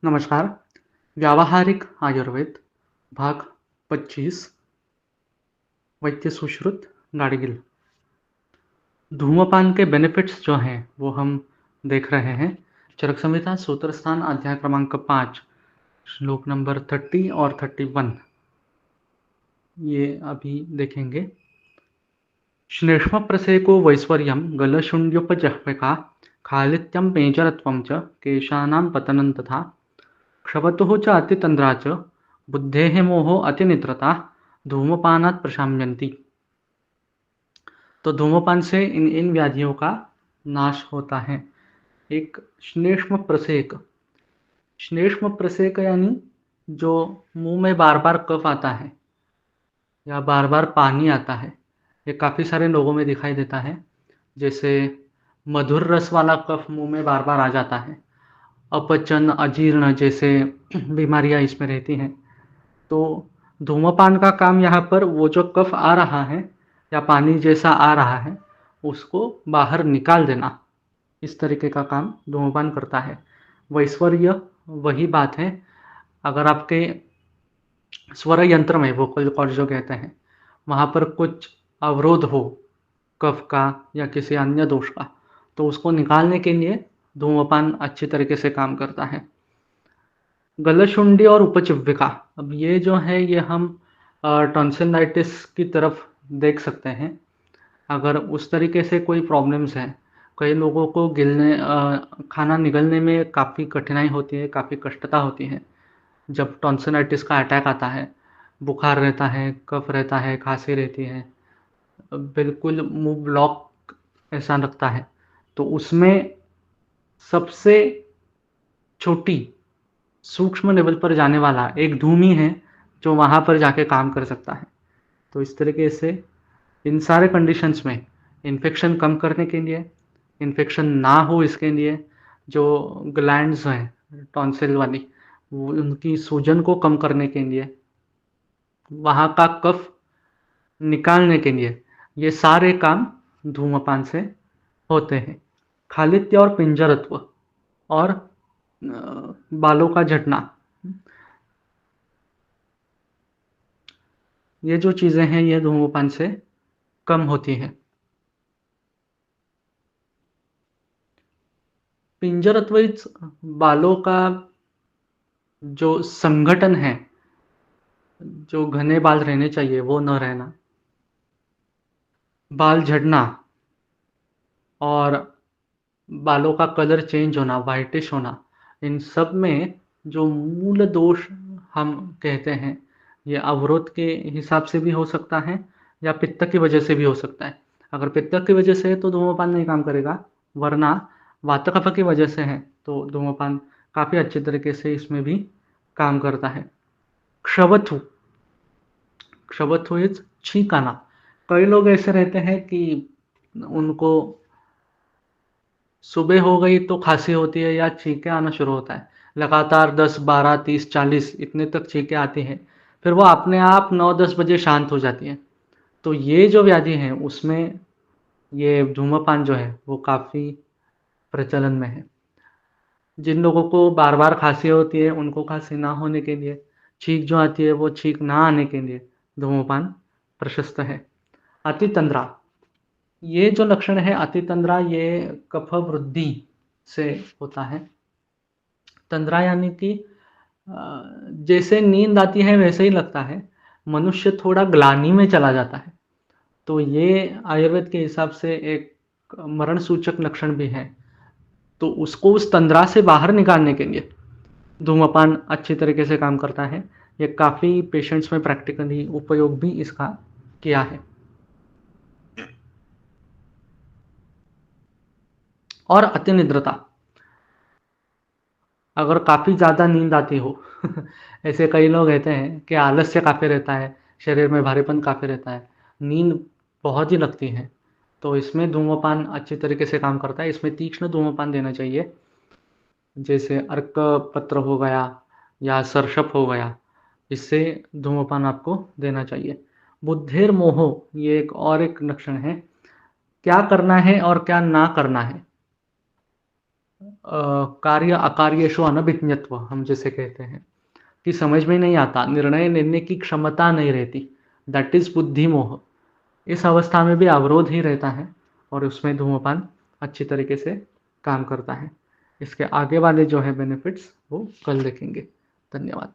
नमस्कार। व्यावहारिक आयुर्वेद भाग 25 वैद्य सुश्रुत गाडगिल। धूम्रपान के बेनिफिट्स जो हैं वो हम देख रहे हैं। चरक संहिता सूत्र स्थान अध्याय क्रमांक 5 श्लोक नंबर 30 और 31 ये अभी देखेंगे। श्लेष्म प्रसेको वैश्वर्यं गलशुण्ड्युपजह्विका खालित्यं पेचरत्वं च केशानां पतनं तथा क्षवतुः च अतितन्द्रा च बुद्धेः मोहो अतिनिद्रता धूमपानात् प्रशाम्यन्ति। तो धूमपान से इन इन व्याधियों का नाश होता है। एक श्लेष्म प्रसेक यानी जो मुंह में बार बार कफ आता है या बार बार पानी आता है, ये काफ़ी सारे लोगों में दिखाई देता है। जैसे मधुर रस वाला कफ मुंह में बार बार आ जाता है, अपचन अजीर्ण जैसे बीमारियां इसमें रहती हैं। तो धूम्रपान का काम यहाँ पर वो जो कफ आ रहा है या पानी जैसा आ रहा है उसको बाहर निकाल देना, इस तरीके का काम धूम्रपान करता है। वैश्वर्य वही बात है। अगर आपके स्वर यंत्र में वोकल कॉर्ड जो कहते हैं वहाँ पर कुछ अवरोध हो कफ का या किसी अन्य दोष का, तो उसको निकालने के लिए धूम्रपान अच्छी तरीके से काम करता है। गलशुंडी और उपचिव्विका, अब ये जो है ये हम टॉन्सिलाइटिस की तरफ देख सकते हैं। अगर उस तरीके से कोई प्रॉब्लम्स हैं, कई लोगों को खाना निगलने में काफ़ी कठिनाई होती है, काफ़ी कष्टता होती है जब टॉन्सिलाइटिस का अटैक आता है। बुखार रहता है, कफ रहता है, खांसी रहती है, बिल्कुल मुंह ब्लॉक ऐसा लगता है। तो उसमें सबसे छोटी सूक्ष्म लेवल पर जाने वाला एक धूम ही है जो वहाँ पर जाके काम कर सकता है। तो इस तरीके से इन सारे कंडीशंस में इन्फेक्शन कम करने के लिए, इन्फेक्शन ना हो इसके लिए, जो ग्लैंड्स हैं टॉन्सिल वाली, वो उनकी सूजन को कम करने के लिए, वहाँ का कफ निकालने के लिए, ये सारे काम धूम्रपान से होते हैं। खालित्य और पिंजरत्व और बालों का झटना, ये जो चीज़ें हैं ये धूम्रपान से कम होती हैं। पिंजरत्व इस बालों का जो संगठन है, जो घने बाल रहने चाहिए वो न रहना, बाल झड़ना और बालों का कलर चेंज होना, वाइटिश होना, इन सब में जो मूल दोष हम कहते हैं, ये अवरोध के हिसाब से भी हो सकता है या पित्त की वजह से भी हो सकता है। अगर पित्त की वजह से है तो धूम्रपान नहीं काम करेगा, वरना वात कफ की वजह से है तो धूम्रपान काफ़ी अच्छे तरीके से इसमें भी काम करता है। क्षवथु, क्षवथु इज छींक आना। कई लोग ऐसे रहते हैं कि उनको सुबह हो गई तो खांसी होती है या छींकें आना शुरू होता है, लगातार 10 12 30 40 इतने तक छींकें आती हैं, फिर वो अपने आप 9-10 बजे शांत हो जाती हैं। तो ये जो व्याधि है उसमें ये धूम्रपान जो है वो काफ़ी प्रचलन में है। जिन लोगों को बार बार खांसी होती है उनको खांसी ना होने के लिए, छींक जो आती है वो छींक ना आने के लिए धूम्रपान प्रशस्त है। अतितंद्रा, ये जो लक्षण है अतितंद्रा, ये कफ वृद्धि से होता है। तंद्रा यानी कि जैसे नींद आती है वैसे ही लगता है, मनुष्य थोड़ा ग्लानि में चला जाता है। तो ये आयुर्वेद के हिसाब से एक मरण सूचक लक्षण भी है। तो उसको उस तंद्रा से बाहर निकालने के लिए धूम्रपान अच्छी तरीके से काम करता है। ये काफ़ी पेशेंट्स में प्रैक्टिकली उपयोग भी इसका किया है। और अतिनिद्रता, अगर काफ़ी ज़्यादा नींद आती हो ऐसे कई लोग कहते हैं कि आलस्य काफ़ी रहता है, शरीर में भारीपन काफ़ी रहता है, नींद बहुत ही लगती है, तो इसमें धूम्रपान अच्छी तरीके से काम करता है। इसमें तीक्ष्ण धूम्रपान देना चाहिए, जैसे अर्क पत्र हो गया या सरसप हो गया, इससे धूम्रपान आपको देना चाहिए। बुद्धिर मोहो, ये एक और एक लक्षण है, क्या करना है और क्या ना करना है। कार्य अकार्येषु अनभिज्ञत्व हम जिसे कहते हैं, कि समझ में नहीं आता, निर्णय लेने की क्षमता नहीं रहती, दैट इज़ बुद्धिमोह। इस अवस्था में भी अवरोध ही रहता है और उसमें धूम्रपान अच्छी तरीके से काम करता है। इसके आगे वाले जो है बेनिफिट्स वो कल देखेंगे। धन्यवाद।